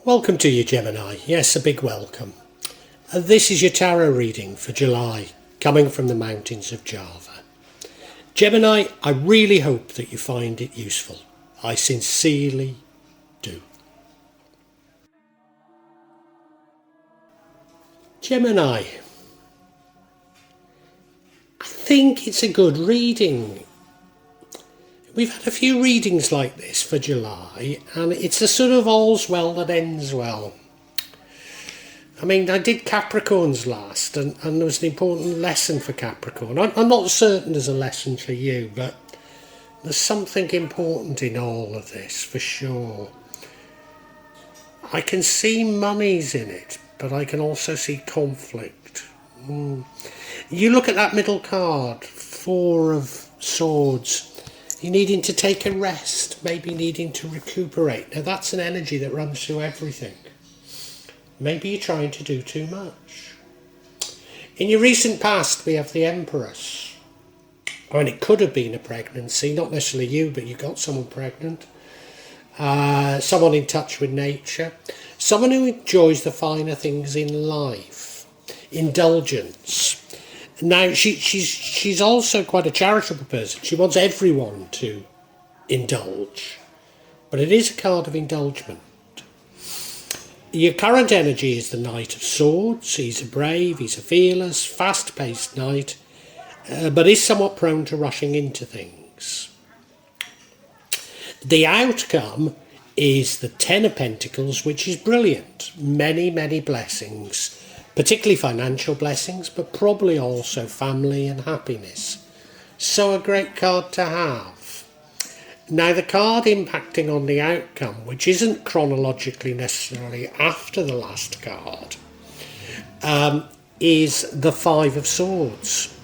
Welcome to you, Gemini. Yes, a big welcome. This is your tarot reading for July, coming from the mountains of Java. Gemini, I really hope that you find it useful. I sincerely do. Gemini, I think it's a good reading. We've had a few readings like this for July, and it's a sort of all's well that ends well. I mean, I did Capricorns last, and there was an important lesson for Capricorn. I'm not certain there's a lesson for you, but there's something important in all of this, for sure. I can see monies in it, but I can also see conflict. You look at that middle card, Four of Swords. You're needing to take a rest, maybe needing to recuperate. Now that's an energy that runs through everything. Maybe you're trying to do too much. In your recent past, we have the Empress. I mean, it could have been a pregnancy, not necessarily you, but you got someone pregnant. Someone in touch with nature. Someone who enjoys the finer things in life. Indulgence. Now, she's also quite a charitable person. She wants everyone to indulge. But it is a card of indulgement. Your current energy is the Knight of Swords. He's a brave, he's a fearless, fast-paced knight, but is somewhat prone to rushing into things. The outcome is the Ten of Pentacles, which is brilliant. Many, many blessings. Particularly financial blessings, but probably also family and happiness. So a great card to have. Now the card impacting on the outcome, which isn't chronologically necessarily after the last card, is the Five of Swords.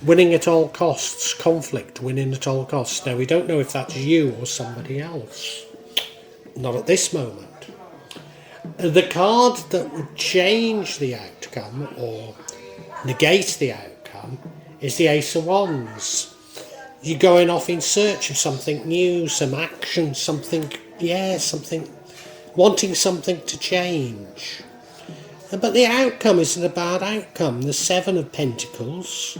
Winning at all costs, conflict, winning at all costs. Now we don't know if that's you or somebody else. Not at this moment. The card that would change the outcome or negate the outcome is the Ace of Wands. You're going off in search of something new, some action, something, wanting something to change. But the outcome isn't a bad outcome. The Seven of Pentacles,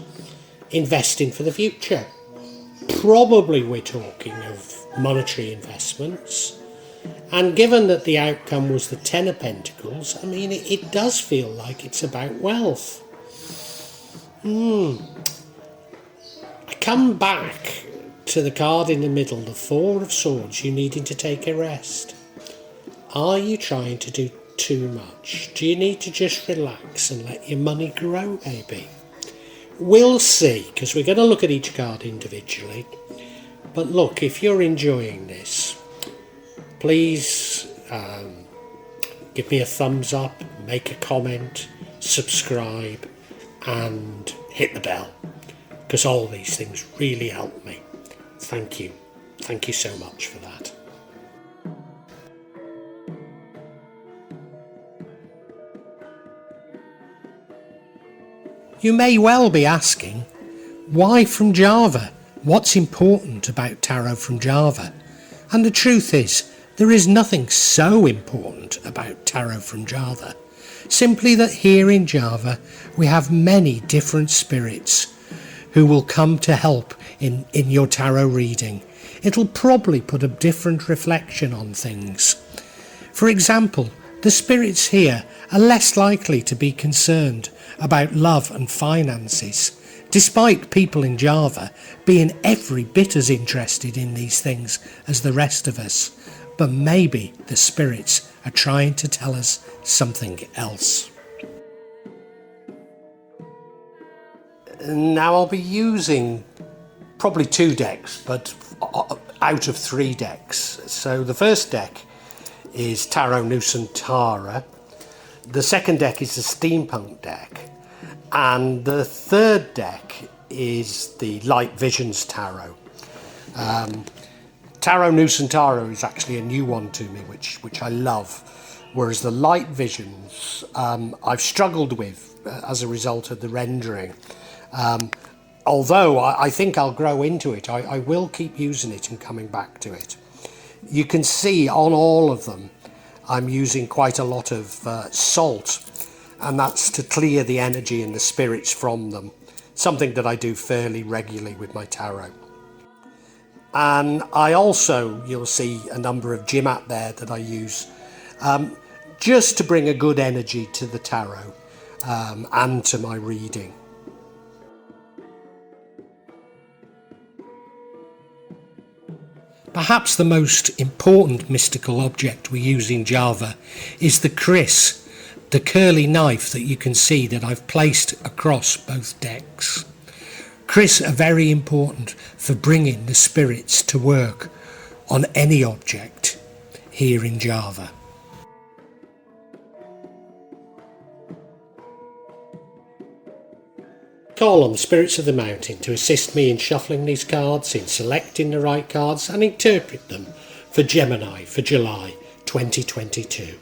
investing for the future. Probably we're talking of monetary investments. And given that the outcome was the Ten of Pentacles, I mean, it does feel like it's about wealth. I come back to the card in the middle, the Four of Swords, you needing to take a rest. Are you trying to do too much? Do you need to just relax and let your money grow, maybe? We'll see, because we're going to look at each card individually. But look, if you're enjoying this, please give me a thumbs up, make a comment, subscribe, and hit the bell, because all these things really help me. Thank you. Thank you so much for that. You may well be asking, why from Java? What's important about tarot from Java? And the truth is, there is nothing so important about tarot from Java, simply that here in Java we have many different spirits who will come to help in your tarot reading. It'll probably put a different reflection on things. For example, the spirits here are less likely to be concerned about love and finances, despite people in Java being every bit as interested in these things as the rest of us. But maybe the spirits are trying to tell us something else. Now I'll be using probably 2 decks, but out of 3 decks. So the first deck is Tarot Nusantara. The second deck is the Steampunk deck. And the third deck is the Light Visions Tarot. Tarot Nusantara is actually a new one to me, which I love, whereas the Light Visions I've struggled with as a result of the rendering. Although I think I'll grow into it, I will keep using it and coming back to it. You can see on all of them I'm using quite a lot of salt, and that's to clear the energy and the spirits from them. Something that I do fairly regularly with my tarot. And I also, you'll see a number of Gemat there that I use just to bring a good energy to the tarot and to my reading. Perhaps the most important mystical object we use in Java is the kris, the curly knife that you can see that I've placed across both decks. Kris are very important for bringing the spirits to work on any object here in Java. Call on the spirits of the mountain to assist me in shuffling these cards, in selecting the right cards and interpret them for Gemini for July 2022.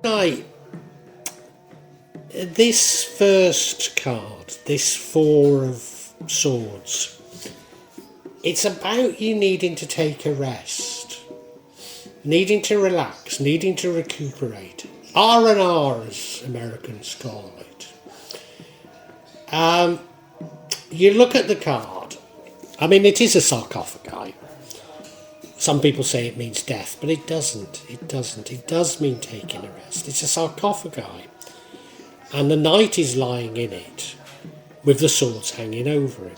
Right, this first card, this Four of Swords, it's about you needing to take a rest, needing to relax, needing to recuperate. R&R, as Americans call it. You look at the card. I mean, it is a sarcophagi. Some people say it means death, but it doesn't. It doesn't. It does mean taking a rest. It's a sarcophagi. And the knight is lying in it with the swords hanging over him.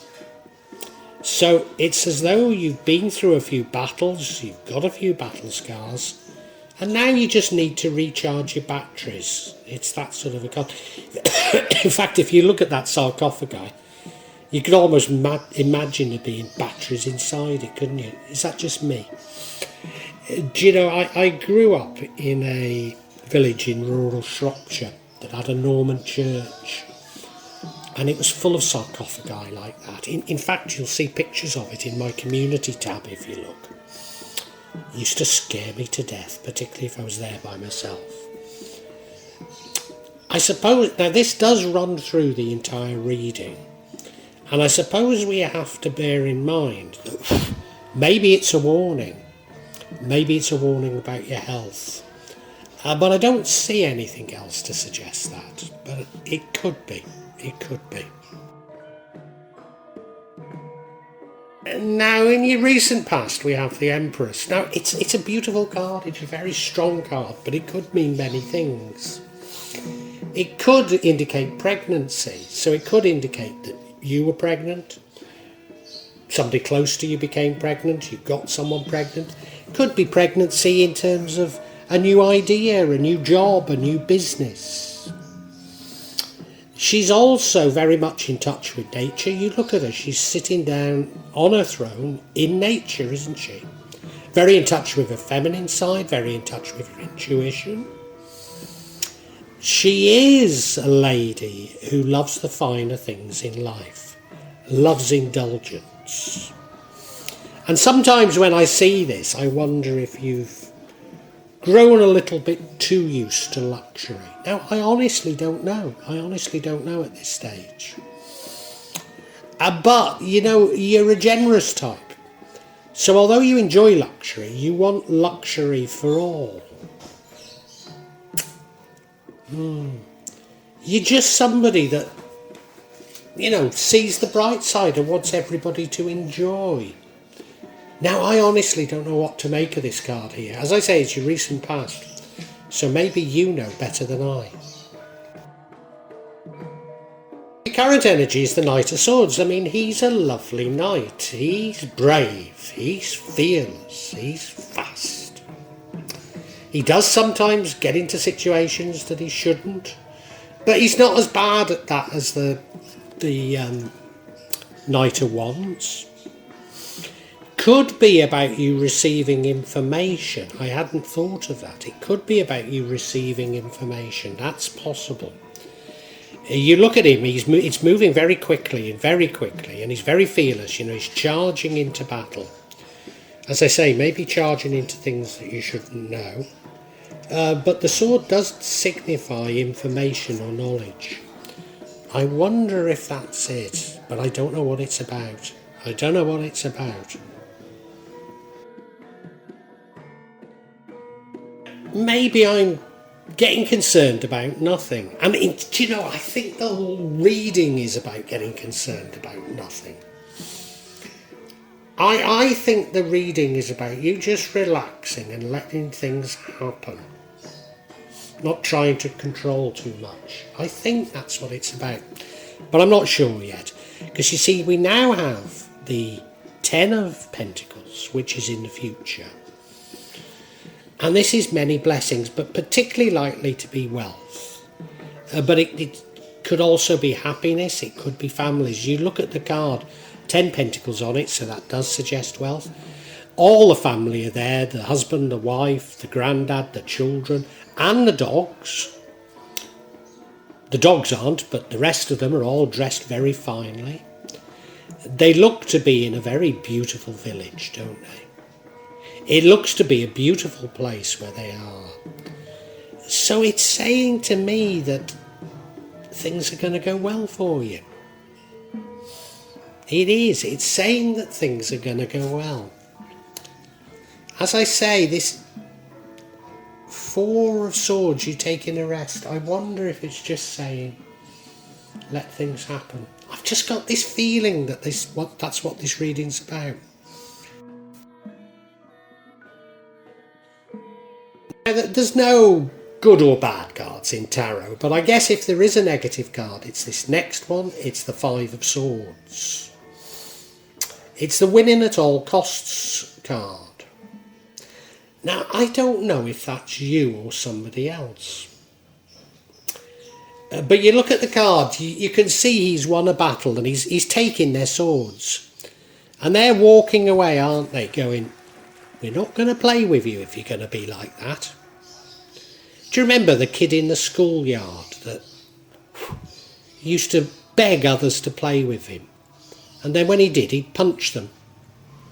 So it's as though you've been through a few battles, you've got a few battle scars, and now you just need to recharge your batteries. It's that sort of a card. In fact, if you look at that sarcophagi, you could almost imagine there being batteries inside it, couldn't you? Is that just me? Do you know, I grew up in a village in rural Shropshire that had a Norman church, and it was full of sarcophagi like that. In fact, you'll see pictures of it in my community tab if you look. It used to scare me to death, particularly if I was there by myself. I suppose, now this does run through the entire reading, and I suppose we have to bear in mind that maybe it's a warning. Maybe it's a warning about your health. But I don't see anything else to suggest that. But it could be. It could be. Now, in your recent past, we have the Empress. Now, it's a beautiful card. It's a very strong card, but it could mean many things. It could indicate pregnancy. So it could indicate that you were pregnant. Somebody close to you became pregnant. You got someone pregnant. It could be pregnancy in terms of a new idea, a new job, a new business. She's also very much in touch with nature. You look at her, she's sitting down on her throne in nature, isn't she? Very in touch with her feminine side, very in touch with her intuition. She is a lady who loves the finer things in life, loves indulgence. And sometimes when I see this, I wonder if you've grown a little bit too used to luxury. Now, I honestly don't know. I honestly don't know at this stage. But, you know, you're a generous type. So although you enjoy luxury, you want luxury for all. You're just somebody that, you know, sees the bright side and wants everybody to enjoy. Now, I honestly don't know what to make of this card here. As I say, it's your recent past, so maybe you know better than I. The current energy is the Knight of Swords. I mean, he's a lovely knight. He's brave, he's fearless, he's fast. He does sometimes get into situations that he shouldn't, but he's not as bad at that as the Knight of Wands. Could be about you receiving information. I hadn't thought of that. It could be about you receiving information. That's possible. You look at him, it's moving very quickly, and he's very fearless. You know, he's charging into battle. As I say, maybe charging into things that you shouldn't know. But the sword does signify information or knowledge. I wonder if that's it, but I don't know what it's about. I don't know what it's about. maybe I'm getting concerned about nothing. I mean, do you know, I think the whole reading is about getting concerned about nothing. I think the reading is about you just relaxing and letting things happen. Not trying to control too much. I think that's what it's about. But I'm not sure yet. Because you see, we now have the Ten of Pentacles, which is in the future. And this is many blessings, but particularly likely to be wealth. But it could also be happiness, it could be families. You look at the card, 10 Pentacles on it, so that does suggest wealth. All the family are there, the husband, the wife, the granddad, the children, and the dogs. The dogs aren't, but the rest of them are all dressed very finely. They look to be in a very beautiful village, don't they? It looks to be a beautiful place where they are. So it's saying to me that things are going to go well for you. It is. It's saying that things are going to go well. As I say, this Four of Swords, you taking a rest. I wonder if it's just saying, let things happen. I've just got this feeling that that's what this reading's about. Now, there's no good or bad cards in tarot, but I guess if there is a negative card, it's this next one. It's the Five of Swords. It's the winning at all costs card. Now, I don't know if that's you or somebody else. But you look at the card, you can see he's won a battle and he's taking their swords. And they're walking away, aren't they, going, we're not going to play with you if you're going to be like that. Do you remember the kid in the schoolyard that used to beg others to play with him? And then when he did, he'd punch them.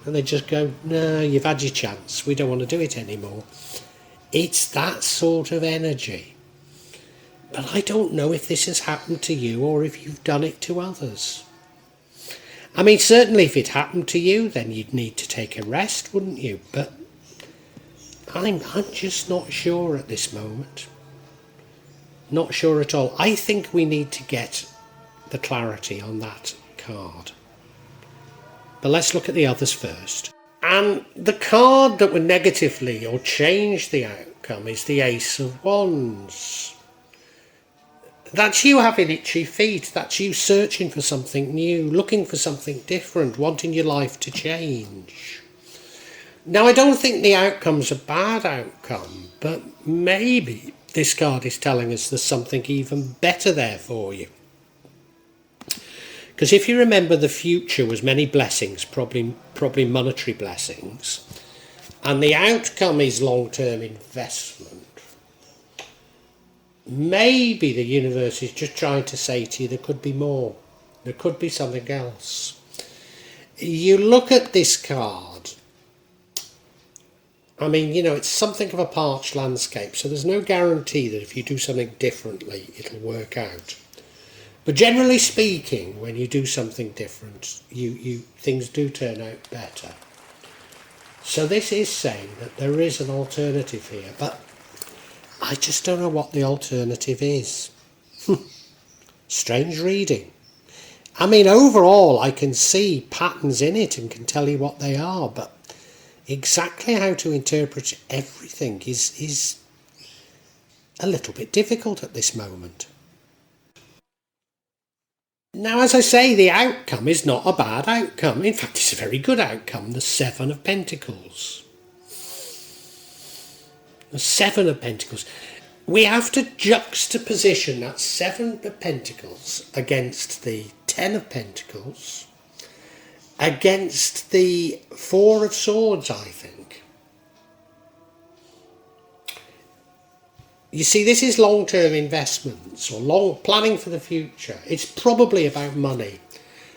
And they'd just go, no, you've had your chance. We don't want to do it anymore. It's that sort of energy. But I don't know if this has happened to you or if you've done it to others. I mean, certainly if it happened to you, then you'd need to take a rest, wouldn't you? But I'm just not sure at this moment. Not sure at all. I think we need to get the clarity on that card. But let's look at the others first. And the card that would negatively or change the outcome is the Ace of Wands. That's you having itchy feet. That's you searching for something new, looking for something different, wanting your life to change. Now, I don't think the outcome's a bad outcome, but maybe this card is telling us there's something even better there for you. Because if you remember, the future was many blessings, probably monetary blessings, and the outcome is long-term investment. Maybe the universe is just trying to say to you there could be more. There could be something else. You look at this card. I mean, you know, it's something of a parched landscape, so there's no guarantee that if you do something differently, it'll work out. But generally speaking, when you do something different, things do turn out better. So this is saying that there is an alternative here, but I just don't know what the alternative is. Strange reading. I mean, overall, I can see patterns in it and can tell you what they are, but exactly how to interpret everything is a little bit difficult at this moment. Now, as I say, the outcome is not a bad outcome. In fact, it's a very good outcome, the Seven of Pentacles. The Seven of Pentacles. We have to juxtaposition that Seven of Pentacles against the Ten of Pentacles, against the Four of Swords, I think. You see, this is long-term investments or planning for the future. It's probably about money.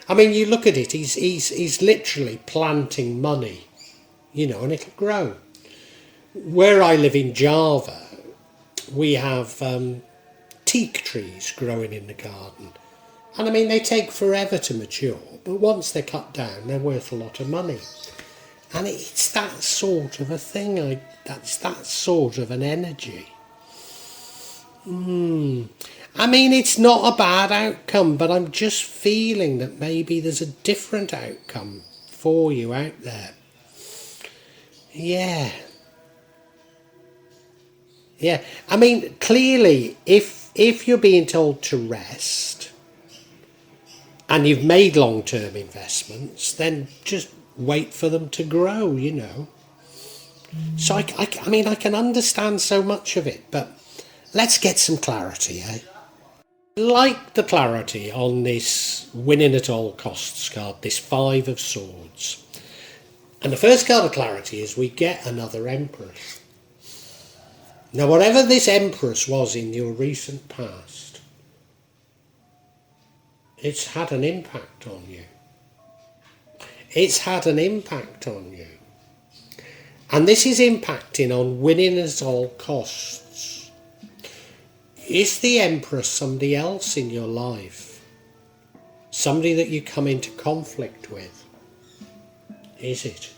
I mean, you look at it, he's literally planting money, you know, and it'll grow. Where I live in Java, we have teak trees growing in the garden. And I mean, they take forever to mature, but once they're cut down, they're worth a lot of money. And it's that sort of a thing. That's that sort of an energy. I mean, it's not a bad outcome, but I'm just feeling that maybe there's a different outcome for you out there. Yeah. Yeah. I mean, clearly, if you're being told to rest and you've made long-term investments, then just wait for them to grow, you know. So, I mean, I can understand so much of it, but let's get some clarity, eh? Like the clarity on this winning at all costs card, this 5 of Swords. And the first card of clarity is we get another Empress. Now, whatever this Empress was in your recent past, it's had an impact on you. It's had an impact on you. And this is impacting on winning at all costs. Is the Empress somebody else in your life? Somebody that you come into conflict with? Is it?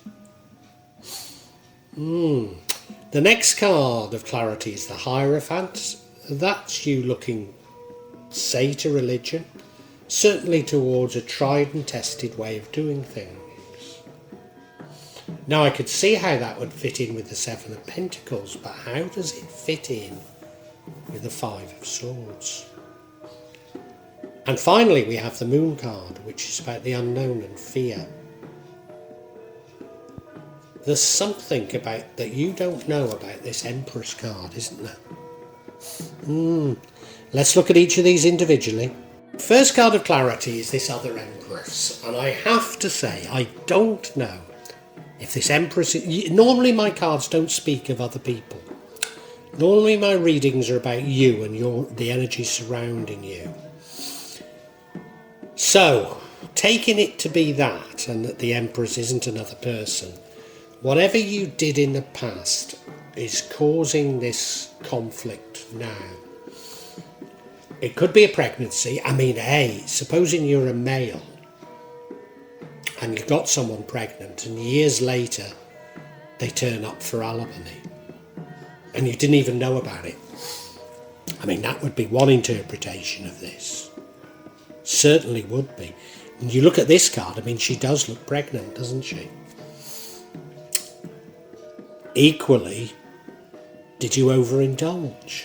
The next card of clarity is the Hierophant. That's you looking, say, to religion, certainly towards a tried and tested way of doing things. Now, I could see how that would fit in with the 7 of Pentacles, but how does it fit in with the 5 of Swords? And finally, we have the Moon card, which is about the unknown and fear. There's something about that you don't know about this Empress card, isn't there? Let's look at each of these individually. First card of clarity is this other Empress, and I have to say, I don't know if this Empress... Normally my cards don't speak of other people. Normally my readings are about you and the energy surrounding you. So, taking it to be that, and that the Empress isn't another person, whatever you did in the past is causing this conflict now. It could be a pregnancy. I mean, hey, supposing you're a male and you've got someone pregnant and years later they turn up for alimony and you didn't even know about it. I mean, that would be one interpretation of this. Certainly would be. And you look at this card, I mean, she does look pregnant, doesn't she? Equally, did you overindulge?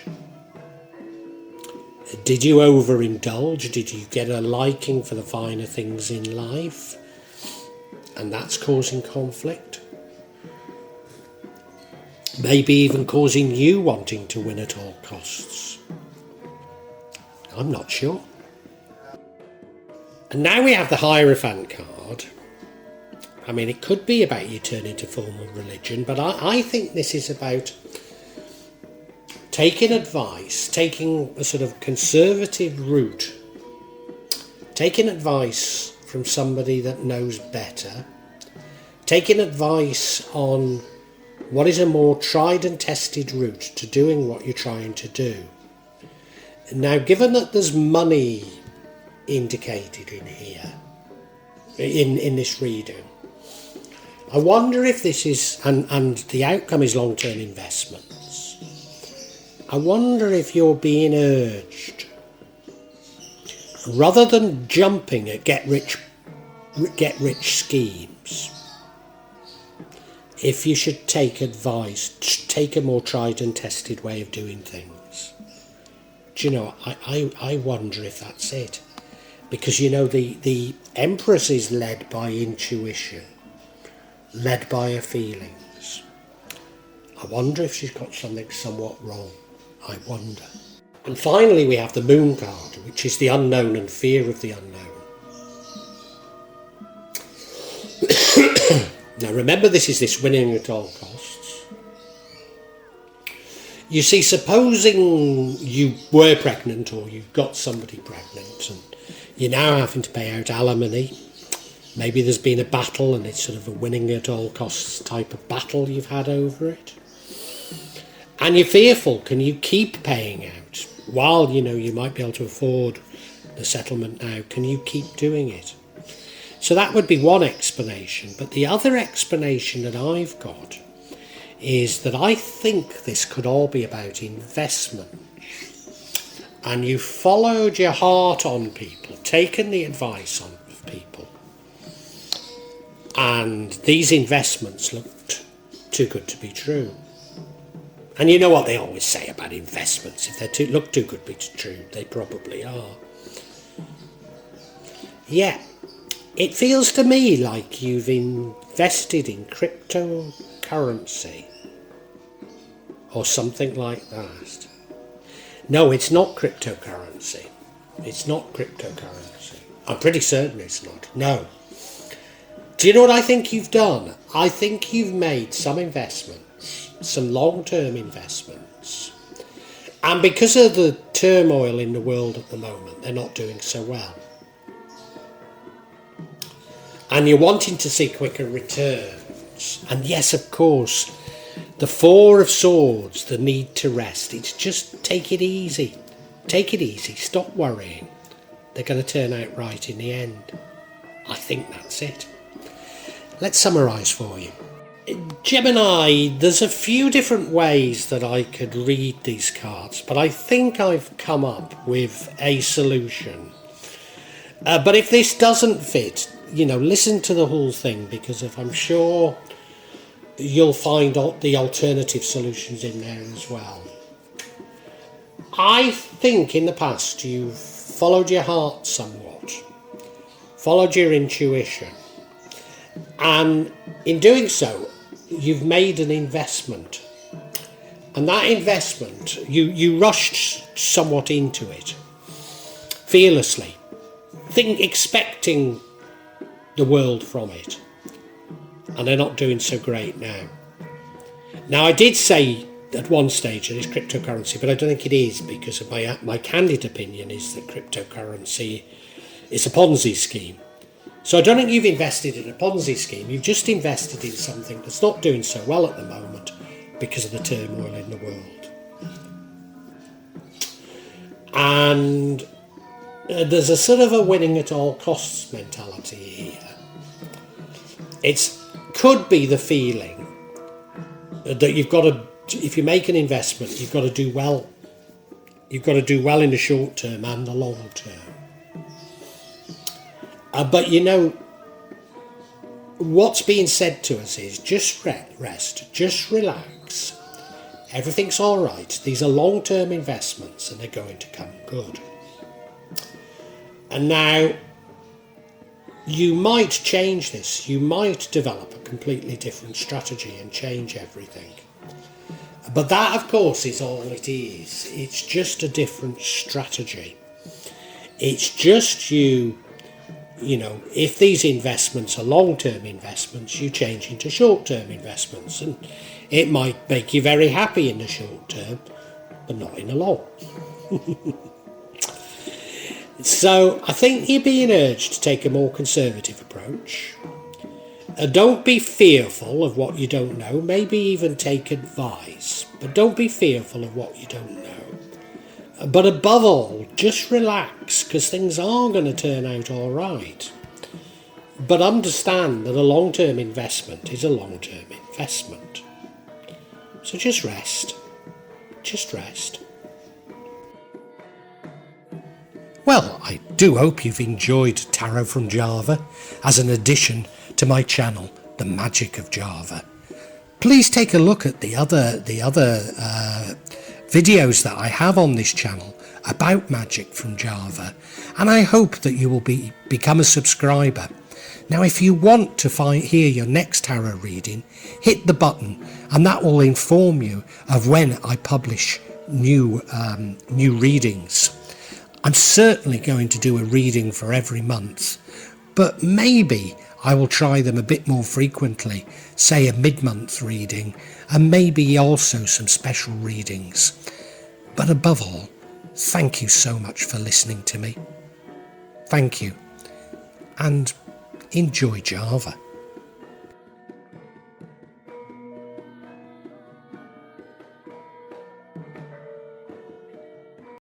Did you overindulge? Did you get a liking for the finer things in life? And that's causing conflict? Maybe even causing you wanting to win at all costs. I'm not sure. And now we have the Hierophant card. I mean, it could be about you turning to formal religion, but I think this is about taking advice, taking a sort of conservative route, taking advice from somebody that knows better, taking advice on what is a more tried and tested route to doing what you're trying to do. Now, given that there's money indicated in here, in this reading, I wonder if this is, and the outcome is long-term investments, I wonder if you're being urged, rather than jumping at get-rich schemes, if you should take advice, take a more tried and tested way of doing things. Do you know, I wonder if that's it. Because, you know, the Empress is led by intuition, led by her feelings. I wonder if she's got something somewhat wrong. I wonder. And finally we have the Moon card, which is the unknown and fear of the unknown. Now remember, this is this winning at all costs. You see, supposing you were pregnant or you got somebody pregnant and you're now having to pay out alimony. Maybe there's been a battle and it's sort of a winning at all costs type of battle you've had over it. And you're fearful, can you keep paying out? While, you know, you might be able to afford the settlement now, can you keep doing it? So that would be one explanation. But the other explanation that I've got is that I think this could all be about investment. And you followed your heart on people, taken the advice on of people. And these investments looked too good to be true. And you know what they always say about investments. If they look too good to be true, they probably are. Yeah, it feels to me like you've invested in cryptocurrency or something like that. No, it's not cryptocurrency. It's not cryptocurrency. I'm pretty certain it's not. No. Do you know what I think you've done? I think you've made some investments, some long-term investments. And because of the turmoil in the world at the moment, they're not doing so well. And you're wanting to see quicker returns. And yes, of course, the Four of Swords, the need to rest. It's just take it easy. Take it easy. Stop worrying. They're going to turn out right in the end. I think that's it. Let's summarise for you. Gemini, there's a few different ways that I could read these cards, but I think I've come up with a solution. But if this doesn't fit, listen to the whole thing, because I'm sure you'll find the alternative solutions in there as well. I think in the past you've followed your heart somewhat, followed your intuition, and in doing so you've made an investment, and that investment you rushed somewhat into it fearlessly, expecting the world from it, and they're not doing so great now. Now, I did say at one stage that it's cryptocurrency, but I don't think it is, because of my candid opinion is that cryptocurrency is a Ponzi scheme. So I don't think you've invested in a Ponzi scheme. You've just invested in something that's not doing so well at the moment because of the turmoil in the world. And there's a sort of a winning at all costs mentality here. It could be the feeling that you've got to, if you make an investment, you've got to do well. You've got to do well in the short term and the long term. But what's being said to us is just rest, just relax. Everything's all right. These are long-term investments and they're going to come good. And now, you might change this. You might develop a completely different strategy and change everything. But that, of course, is all it is. It's just a different strategy. It's just if these investments are long-term investments, you change into short-term investments. And it might make you very happy in the short term, but not in the long. So I think you're being urged to take a more conservative approach. Don't be fearful of what you don't know. Maybe even take advice, but don't be fearful of what you don't know. But above all, just relax, because things are going to turn out all right. But understand that a long-term investment is a long-term investment. So just rest. Just rest. Well, I do hope you've enjoyed Tarot from Java as an addition to my channel, The Magic of Java. Please take a look at the other videos that I have on this channel about magic from Java, and I hope that you will become a subscriber. Now, if you want to hear your next tarot reading, hit the button, and that will inform you of when I publish new readings. I'm certainly going to do a reading for every month, but maybe I will try them a bit more frequently, say a mid-month reading, and maybe also some special readings. But above all, thank you so much for listening to me. Thank you, and enjoy Java.